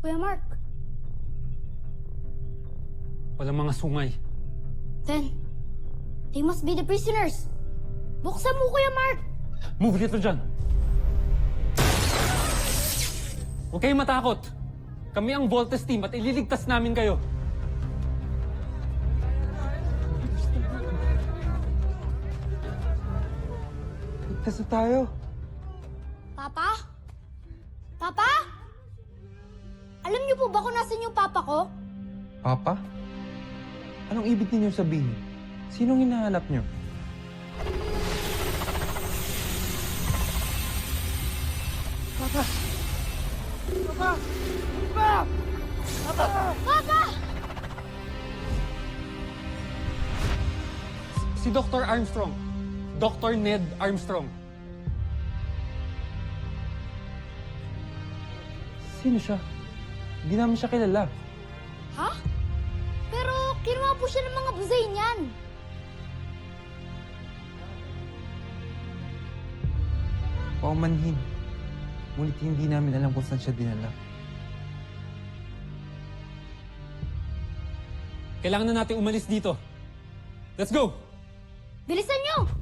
Kuya Mark. Walang mga sungay. Then, they must be the prisoners. Buksan mo, Kuya Mark! Move dito dyan! Huwag kayong matakot. Kami ang Voltes team at ililigtas namin kayo. Ligtas na tayo. Papa? Papa? Alam niyo po ba kung nasan yung papa ko? Papa? Anong ibig ninyong sabihin? Sinong hinahanap niyo? Papa! Papa! Si Dr. Armstrong. Dr. Ned Armstrong. Sino siya? Hindi namin siya kilala. Ha? Pero kinuha po siya ng mga buzay niyan. Paumanhin. Ngunit hindi namin alam kung saan siya dinala. Kailangan na natin umalis dito. Let's go! Bilisan niyo!